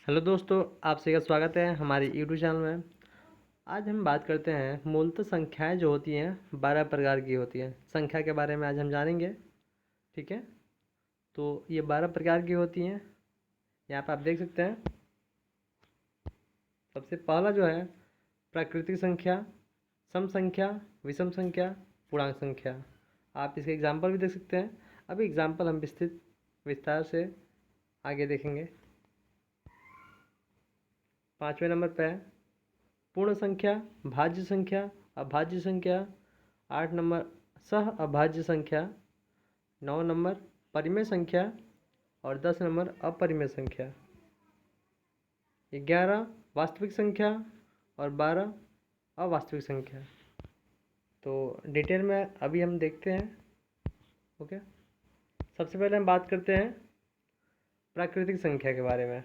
Hello दोस्तों, आप सभी का स्वागत है हमारे यूट्यूब चैनल में। आज हम बात करते हैं मूलतः संख्याएं जो होती हैं 12 प्रकार की होती हैं। संख्या के बारे में आज हम जानेंगे। ठीक है, तो ये 12 प्रकार की होती हैं। यहाँ पर आप देख सकते हैं। सबसे पहला जो है प्राकृतिक संख्या, सम संख्या, विषम संख्या, पूर्णांक संख्या। आप इसके एग्जाम्पल भी देख सकते हैं। अभी एग्जाम्पल हम विस्तार से आगे देखेंगे। 5वें नंबर पर है पूर्ण संख्या, भाज्य संख्या, अभाज्य संख्या। 8 नंबर सह अभाज्य संख्या। 9 नंबर परिमेय संख्या और 10 नंबर अपरिमेय संख्या। 11 वास्तविक संख्या और 12 अवास्तविक संख्या। तो डिटेल में अभी हम देखते हैं। ओके, सबसे पहले हम बात करते हैं प्राकृतिक संख्या के बारे में।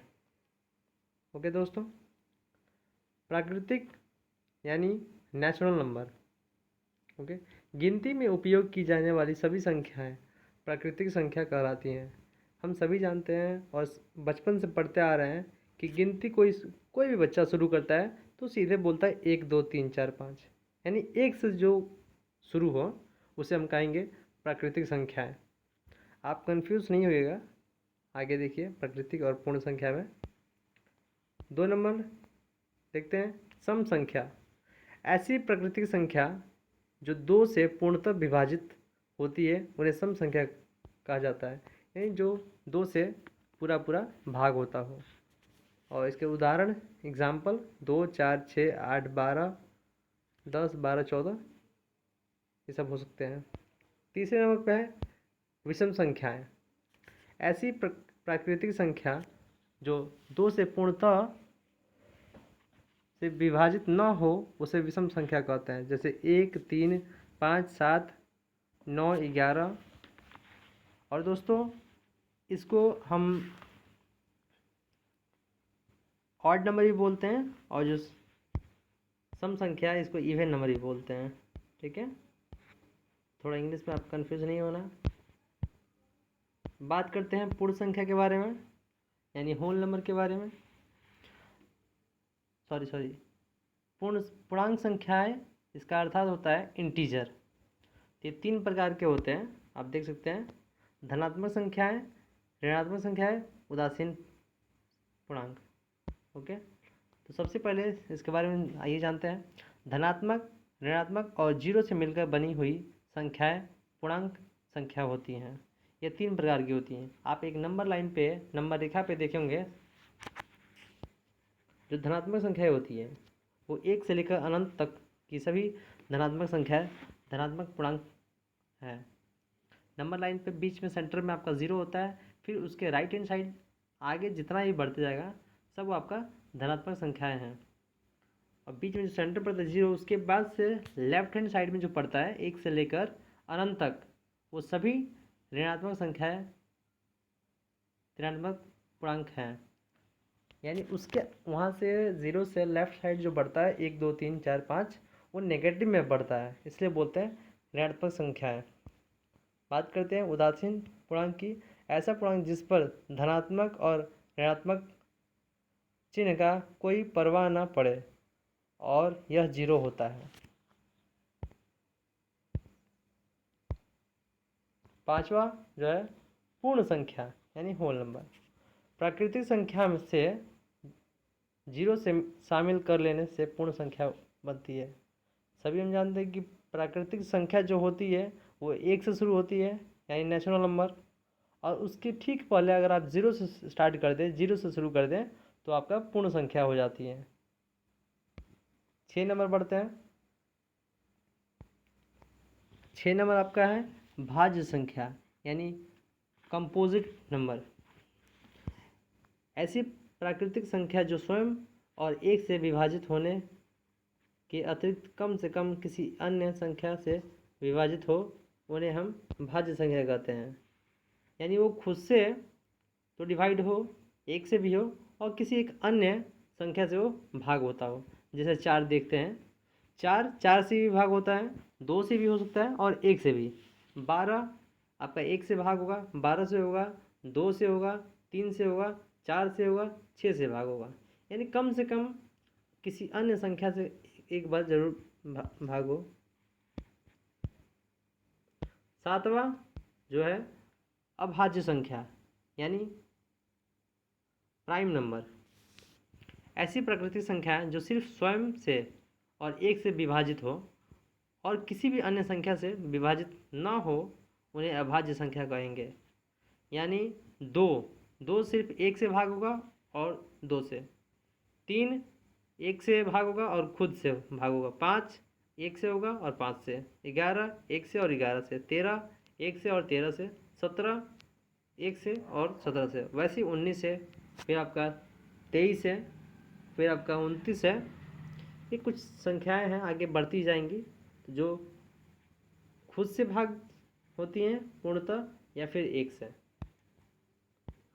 ओके दोस्तों, प्राकृतिक यानी नेचुरल नंबर। ओके, गिनती में उपयोग की जाने वाली सभी संख्याएं प्राकृतिक संख्या कहलाती हैं। हम सभी जानते हैं और बचपन से पढ़ते आ रहे हैं कि गिनती कोई भी बच्चा शुरू करता है तो सीधे बोलता है 1 2 3 4 5, यानी एक से जो शुरू हो उसे हम कहेंगे प्राकृतिक संख्याएं। आप कंफ्यूज नहीं होइएगा, आगे देखिए प्राकृतिक और पूर्ण संख्या में। 2 नंबर देखते हैं सम संख्या। ऐसी प्राकृतिक संख्या जो 2 से पूर्णतः विभाजित होती है उन्हें सम संख्या कहा जाता है, यानी जो 2 से पूरा भाग होता हो। और इसके उदाहरण एग्जाम्पल 2 4 6 8 12 10 12 14 ये सब हो सकते हैं। तीसरे नंबर पर है विषम संख्याएं। ऐसी प्राकृतिक संख्या जो 2 से पूर्णतः से विभाजित न हो उसे विषम संख्या कहते हैं, जैसे 1 3 5 7 9 11। और दोस्तों इसको हम ऑड नंबर भी बोलते हैं और जो सम संख्या है इसको इवन नंबर भी बोलते हैं। ठीक है, थोड़ा इंग्लिश में आप कंफ्यूज नहीं होना। बात करते हैं पूर्ण संख्या के बारे में, यानी होल नंबर के बारे में। सॉरी पूर्णांक संख्याएं, इसका अर्थात होता है इंटीजर। ये 3 प्रकार के होते हैं, आप देख सकते हैं। धनात्मक संख्याएं, ऋणात्मक संख्याएं, उदासीन पूर्णांक। ओके, तो सबसे पहले इसके बारे में आइए जानते हैं। धनात्मक, ऋणात्मक और जीरो से मिलकर बनी हुई संख्याएं पूर्णांक संख्या होती हैं। ये 3 प्रकार की होती हैं। आप एक नंबर लाइन पे, नंबर रेखा पे देखेंगे, जो धनात्मक संख्याएं होती है वो 1 से लेकर अनंत तक की सभी धनात्मक संख्याएं धनात्मक पूर्णांक है। नंबर लाइन पे बीच में सेंटर में आपका 0 होता है, फिर उसके राइट हैंड साइड आगे जितना भी बढ़ते जाएगा सब वो आपका धनात्मक संख्याएं हैं। और बीच में जो सेंटर पड़ता है 0, उसके बाद से लेफ्ट हैंड साइड में जो पड़ता है 1 से लेकर अनंत तक वो सभी ऋणात्मक संख्याएं ऋणात्मक पूर्णांक हैं। यानी उसके वहाँ से 0 से लेफ्ट साइड जो बढ़ता है 1 2 3 4 5 वो नेगेटिव में बढ़ता है, इसलिए बोलते हैं ऋणात्मक संख्या है। बात करते हैं उदासीन पूर्णांक की। ऐसा पूर्णांक जिस पर धनात्मक और ऋणात्मक चिन्ह का कोई परवाह न पड़े और यह 0 होता है। 5वां जो है पूर्ण संख्या यानी होल नंबर। प्राकृतिक संख्या में से 0 से शामिल कर लेने से पूर्ण संख्या बनती है। सभी हम जानते हैं कि प्राकृतिक संख्या जो होती है वो 1 से शुरू होती है, यानी नेचुरल नंबर। और उसके ठीक पहले अगर आप 0 से स्टार्ट कर दें, 0 से शुरू कर दें तो आपका पूर्ण संख्या हो जाती है। 6 नंबर बढ़ते हैं। 6 नंबर आपका है भाज्य संख्या यानी कंपोजिट नंबर। ऐसी प्राकृतिक संख्या जो स्वयं और 1 से विभाजित होने के अतिरिक्त कम से कम किसी अन्य संख्या से विभाजित हो उन्हें हम भाज्य संख्या कहते हैं। यानी वो खुद से तो डिवाइड हो, 1 से भी हो और किसी एक अन्य संख्या से वो भाग होता हो। जैसे 4 देखते हैं, 4 से भी भाग होता है, 2 से भी हो सकता है और 1 से भी। 12 आपका 1 से भाग होगा, 12 से होगा, 2 से होगा, 3 से होगा, 4 से होगा, 6 से भाग होगा, यानी कम से कम किसी अन्य संख्या से एक बार जरूर भागो। 7वां जो है अभाज्य संख्या यानी प्राइम नंबर। ऐसी प्राकृतिक संख्या जो सिर्फ स्वयं से और 1 से विभाजित हो और किसी भी अन्य संख्या से विभाजित ना हो, उन्हें अभाज्य संख्या कहेंगे। यानी 2 सिर्फ 1 से भाग होगा और 2 से। 3 1 से भाग होगा और खुद से भाग होगा। 5 1 से होगा और 5 से। 11 1 से और 11 से। 13 1 से और 13 से। 17 1 से और 17 से। वैसे 19 है, फिर आपका 23 है, फिर आपका 29 है। ये कुछ संख्याएं हैं, आगे बढ़ती जाएंगी, जो खुद से भाग होती हैं पूर्णतः या फिर 1 से।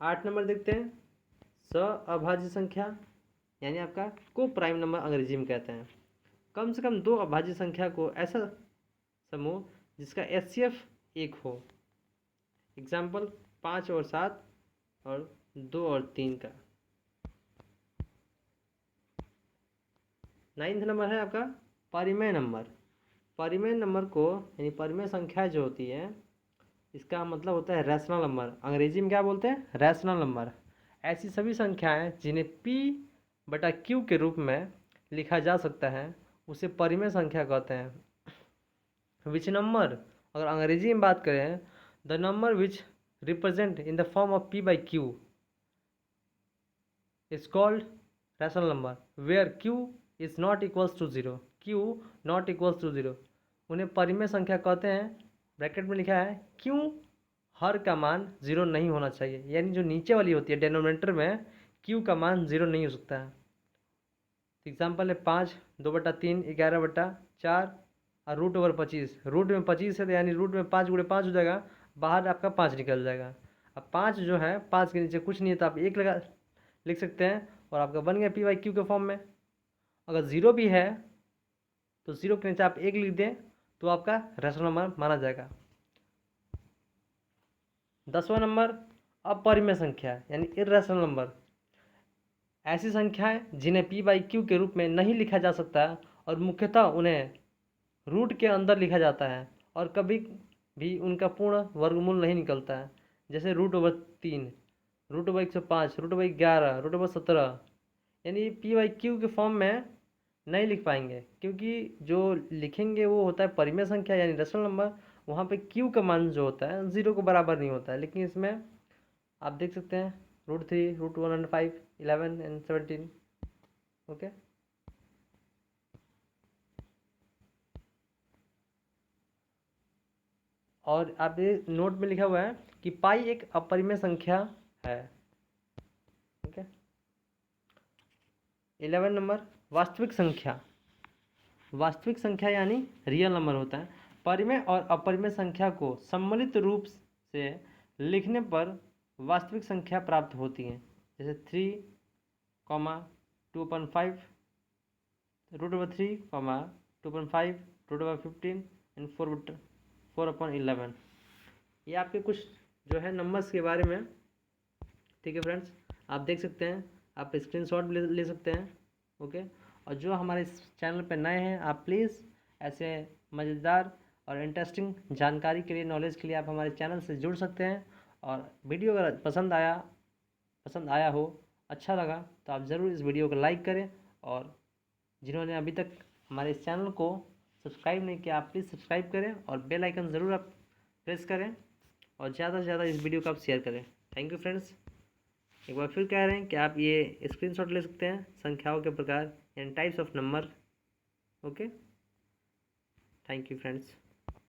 8 नंबर देखते हैं, अभाज्य संख्या यानी आपका को प्राइम नंबर अंग्रेजी में कहते हैं। कम से कम 2 अभाज्य संख्या को ऐसा समूह जिसका HCF 1 हो। एग्जाम्पल 5 और 7 और 2 और 3 का। 9th नंबर है आपका परिमेय नंबर। परिमेय नंबर को यानी परिमेय संख्या जो होती है, इसका मतलब होता है रैशनल नंबर। अंग्रेजी में क्या बोलते हैं? Rational number. ऐसी सभी संख्याएं जिन्हें P/Q के रूप में लिखा जा सकता है उसे परिमेय संख्या कहते हैं। विच नंबर, अगर अंग्रेजी में बात करें, the number which represent in the form of P/Q is called rational number, where Q is not equals to 0। Q not equals to 0 उन्हें परिमेय संख्या कहते हैं। ब्रैकेट में लिखा है Q हर का मान 0 नहीं होना चाहिए, यानी जो नीचे वाली होती है डेनोमिनेटर में Q का मान 0 नहीं हो सकता है। एग्जाम्पल है 5 2/3 11/4 और √25। रूट में 25 है तो यानी रूट में 5 × 5 हो जाएगा, बाहर आपका 5 निकल जाएगा। अब 5 जो है 5 के नीचे कुछ नहीं है तो आप 1 लगा लिख सकते हैं और आपका बन गया P/Q के फॉर्म में। अगर 0 भी है तो 0 के नीचे आप 1 लिख दें तो आपका रैशनल नंबर माना जाएगा। 10वां नंबर अपरिमेय संख्या यानी इर्रेशनल नंबर। ऐसी संख्याएं जिन्हें P/Q के रूप में नहीं लिखा जा सकता और मुख्यतः उन्हें रूट के अंदर लिखा जाता है और कभी भी उनका पूर्ण वर्गमूल नहीं निकलता है, जैसे √3, √105, √11, √17। यानी P/Q के फॉर्म में नहीं लिख पाएंगे, क्योंकि जो लिखेंगे वो होता है परिमेय संख्या यानी रैशनल नंबर। वहाँ पे Q का मान जो होता है 0 के बराबर नहीं होता है, लेकिन इसमें आप देख सकते हैं √3, √105, 11 एंड 17। ओके, और आप ये नोट में लिखा हुआ है कि पाई एक अपरिमेय संख्या है। ओके, 11 नंबर वास्तविक संख्या। वास्तविक संख्या यानी रियल नंबर होता है। परिमेय और अपरिमेय संख्या को सम्मिलित रूप से लिखने पर वास्तविक संख्या प्राप्त होती हैं, जैसे 3, 2/5, √3, 2/5, √15 एंड 4/11। ये आपके कुछ जो है नंबर्स के बारे में। ठीक है फ्रेंड्स, आप देख सकते हैं, आप स्क्रीनशॉट भी ले सकते हैं। ओके, और जो हमारे इस चैनल पर नए हैं, आप प्लीज़ ऐसे मज़ेदार और इंटरेस्टिंग जानकारी के लिए, नॉलेज के लिए आप हमारे चैनल से जुड़ सकते हैं। और वीडियो अगर पसंद आया हो, अच्छा लगा, तो आप ज़रूर इस वीडियो को लाइक करें, और जिन्होंने अभी तक हमारे इस चैनल को सब्सक्राइब नहीं किया, आप प्लीज़ सब्सक्राइब करें और बेल आइकन ज़रूर आप प्रेस करें, और ज़्यादा से ज़्यादा इस वीडियो को आप शेयर करें। Thank you friends. एक बार फिर कह रहे हैं कि आप ये स्क्रीनशॉट ले सकते हैं संख्याओं के प्रकार and types of number. Okay, thank you friends.